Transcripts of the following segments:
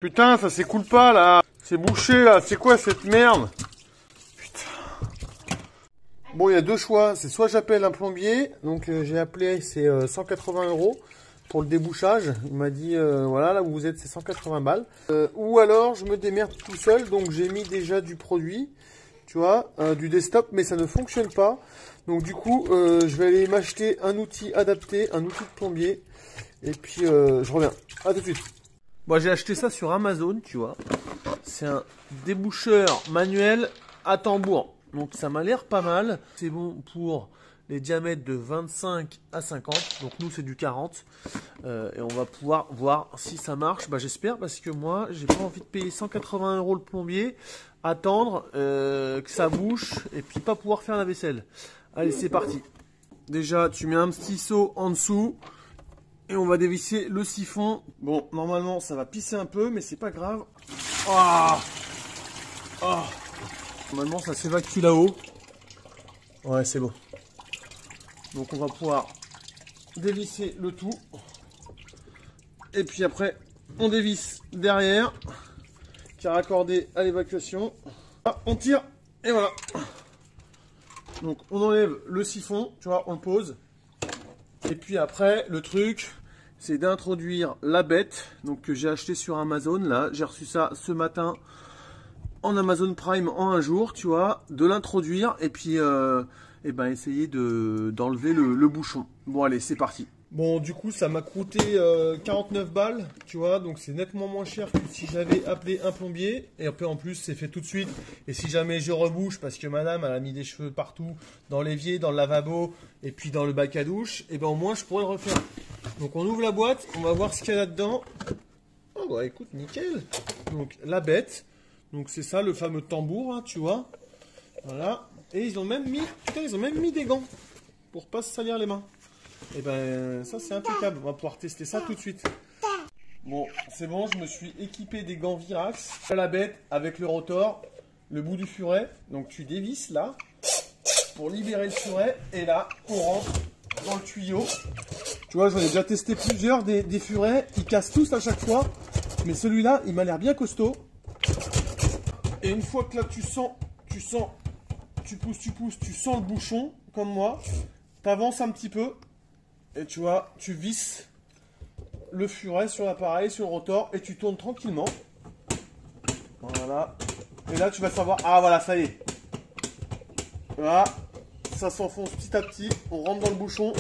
Putain, ça s'écoule pas là. C'est bouché là. C'est quoi cette merde? Putain. Bon, il y a deux choix. C'est soit j'appelle un plombier. Donc j'ai appelé, c'est 180 € pour le débouchage. Il m'a dit, voilà, là où vous êtes, c'est 180 balles. Ou alors je me démerde tout seul. Donc j'ai mis déjà du produit, tu vois, du desktop, mais ça ne fonctionne pas. Donc du coup, je vais aller m'acheter un outil adapté, un outil de plombier. Et puis je reviens. À tout de suite. Moi, j'ai acheté ça sur Amazon, tu vois. C'est un déboucheur manuel à tambour. Donc ça m'a l'air pas mal. C'est bon pour les diamètres de 25 à 50. Donc nous, c'est du 40. Et on va pouvoir voir si ça marche. Bah, j'espère, parce que moi, j'ai pas envie de payer 180 € le plombier, attendre que ça bouche et puis pas pouvoir faire la vaisselle. Allez, c'est parti. Déjà, tu mets un petit seau en dessous. Et on va dévisser le siphon. Bon, normalement, ça va pisser un peu, mais c'est pas grave. Ah, ah. Normalement, ça s'évacue là-haut. Ouais, c'est bon. Donc, on va pouvoir dévisser le tout. Et puis après, on dévisse derrière, qui est raccordé à l'évacuation. Ah, on tire, et voilà. Donc, on enlève le siphon, tu vois, on le pose. Et puis après, le truc, c'est d'introduire la bête, donc que j'ai acheté sur Amazon. Là, j'ai reçu ça ce matin en Amazon Prime en un jour, tu vois, de l'introduire et puis et ben essayer d'enlever le bouchon. Bon, allez, c'est parti. Bon, du coup, ça m'a coûté 49 balles, tu vois, donc c'est nettement moins cher que si j'avais appelé un plombier. Et après, en plus, c'est fait tout de suite. Et si jamais je rebouche, parce que madame, elle a mis des cheveux partout, dans l'évier, dans le lavabo, et puis dans le bac à douche, et ben au moins, je pourrais le refaire. Donc, on ouvre la boîte, on va voir ce qu'il y a là-dedans. Oh, bah écoute, nickel. Donc, la bête. Donc, c'est ça, le fameux tambour, hein, tu vois. Voilà. Et ils ont même mis, putain, ils ont même mis des gants pour pas se salir les mains. Et ben ça c'est impeccable, on va pouvoir tester ça tout de suite. Bon, c'est bon, je me suis équipé des gants Virax. La bête avec le rotor, le bout du furet. Donc tu dévisses là pour libérer le furet. Et là, on rentre dans le tuyau. Tu vois, j'en ai déjà testé plusieurs des furets. Ils cassent tous à chaque fois. Mais celui-là, il m'a l'air bien costaud. Et une fois que là tu pousses, tu sens le bouchon, comme moi. T'avances un petit peu. Et tu vois, tu visses le furet sur l'appareil, sur le rotor, et tu tournes tranquillement. Voilà. Et là, tu vas savoir, ah voilà, ça y est. Voilà. Ça s'enfonce petit à petit. On rentre dans le bouchon.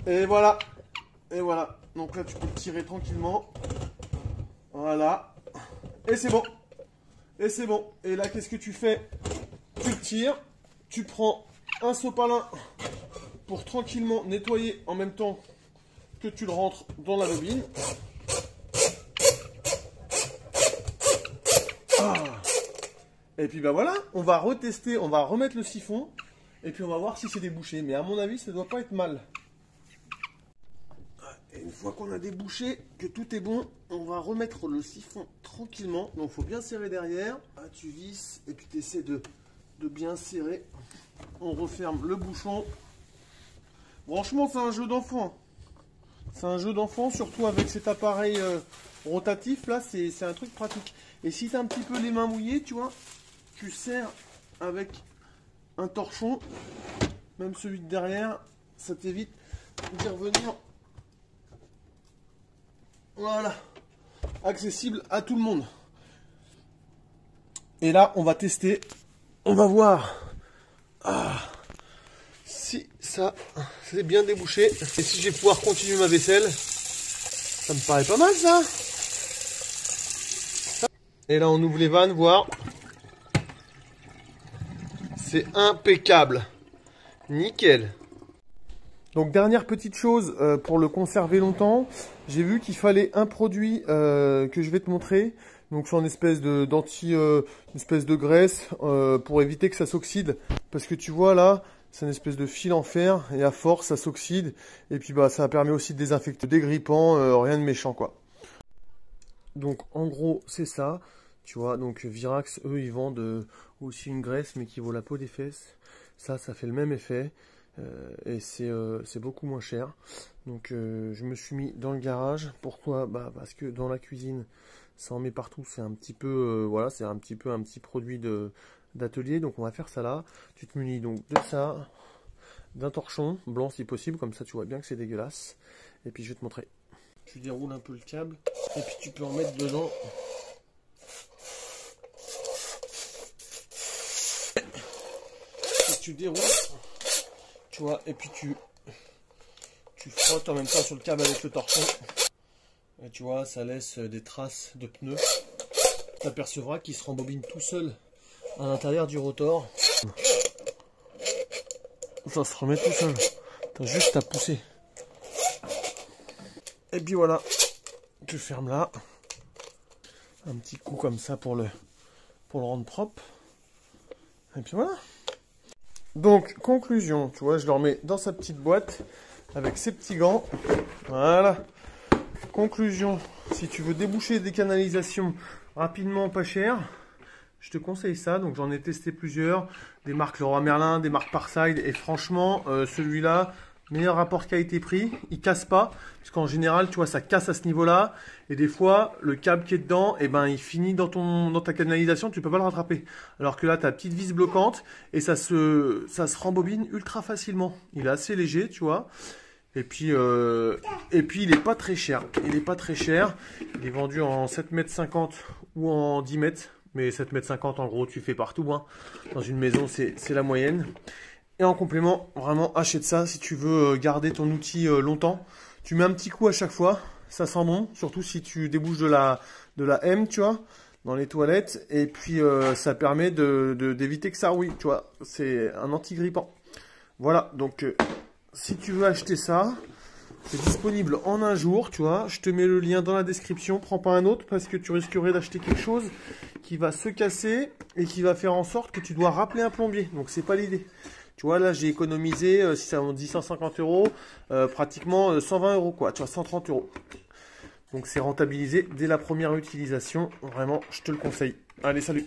Et voilà. Et voilà. Donc là, tu peux le tirer tranquillement. Voilà. Et c'est bon. Et c'est bon. Et là, qu'est-ce que tu fais? Tu le tires. Tu prends un sopalin pour tranquillement nettoyer en même temps que tu le rentres dans la bobine. Ah. Et puis ben voilà, on va retester, on va remettre le siphon et puis on va voir si c'est débouché. Mais à mon avis, ça ne doit pas être mal. Et une fois qu'on a débouché, que tout est bon, on va remettre le siphon tranquillement. Donc il faut bien serrer derrière. Ah, tu visses et puis tu essaies de bien serrer. On referme le bouchon. Franchement, c'est un jeu d'enfant. C'est un jeu d'enfant, surtout avec cet appareil rotatif. Là, c'est un truc pratique. Et si tu as un petit peu les mains mouillées, tu vois, tu serres avec un torchon. Même celui de derrière, ça t'évite d'y revenir. Voilà. Accessible à tout le monde. Et là, on va tester. On va voir. Ah. Si ça c'est bien débouché et si je vais pouvoir continuer ma vaisselle, ça me paraît pas mal ça. Et là on ouvre les vannes, voir. C'est impeccable. Nickel. Donc dernière petite chose pour le conserver longtemps, j'ai vu qu'il fallait un produit que je vais te montrer. Donc c'est une espèce de une espèce de graisse pour éviter que ça s'oxyde. Parce que tu vois là, c'est une espèce de fil en fer et à force ça s'oxyde. Et puis bah ça permet aussi de désinfecter, dégrippant, rien de méchant quoi. Donc en gros c'est ça. Tu vois, donc Virax, eux ils vendent aussi une graisse mais qui vaut la peau des fesses. Ça fait le même effet. Et c'est beaucoup moins cher. Donc je me suis mis dans le garage. Pourquoi? Bah parce que dans la cuisine ça en met partout, c'est un petit peu, voilà, c'est un petit produit d'atelier, donc on va faire ça là. Tu te munis donc de ça, d'un torchon blanc si possible, comme ça tu vois bien que c'est dégueulasse. Et puis je vais te montrer. Tu déroules un peu le câble, et puis tu peux en mettre dedans. Et tu déroules, tu vois, et puis tu frottes en même temps sur le câble avec le torchon. Et tu vois, ça laisse des traces de pneus. Tu apercevras qu'il se rembobine tout seul à l'intérieur du rotor. Ça se remet tout seul. Tu as juste à pousser. Et puis voilà, tu fermes là. Un petit coup comme ça pour le rendre propre. Et puis voilà. Donc, conclusion, tu vois, je le remets dans sa petite boîte avec ses petits gants. Voilà. Conclusion, si tu veux déboucher des canalisations rapidement, pas cher, je te conseille ça. Donc j'en ai testé plusieurs, des marques Leroy Merlin, des marques Parside, et franchement, celui-là, meilleur rapport qualité-prix, il casse pas, parce qu'en général, tu vois, ça casse à ce niveau-là, et des fois, le câble qui est dedans, eh ben, il finit dans ta canalisation, tu peux pas le rattraper. Alors que là, tu as petite vis bloquante, et ça se rembobine ultra facilement. Il est assez léger, tu vois. Et puis il est pas très cher. Il est pas très cher. Il est vendu en 7,50 m ou en 10 mètres. Mais 7,50 m en gros, tu fais partout. Hein. Dans une maison, c'est la moyenne. Et en complément, vraiment, achète ça si tu veux garder ton outil longtemps. Tu mets un petit coup à chaque fois. Ça sent bon. Surtout si tu débouches de la M, tu vois, dans les toilettes. Et puis, ça permet d'éviter que ça rouille, tu vois. C'est un anti-grippant. Voilà, donc... si tu veux acheter ça, c'est disponible en un jour, tu vois. Je te mets le lien dans la description. Prends pas un autre parce que tu risquerais d'acheter quelque chose qui va se casser et qui va faire en sorte que tu dois rappeler un plombier. Donc, c'est pas l'idée. Tu vois, là, j'ai économisé, si ça me dit 150 €, pratiquement 120 €, quoi. Tu vois, 130 €. Donc, c'est rentabilisé dès la première utilisation. Vraiment, je te le conseille. Allez, salut!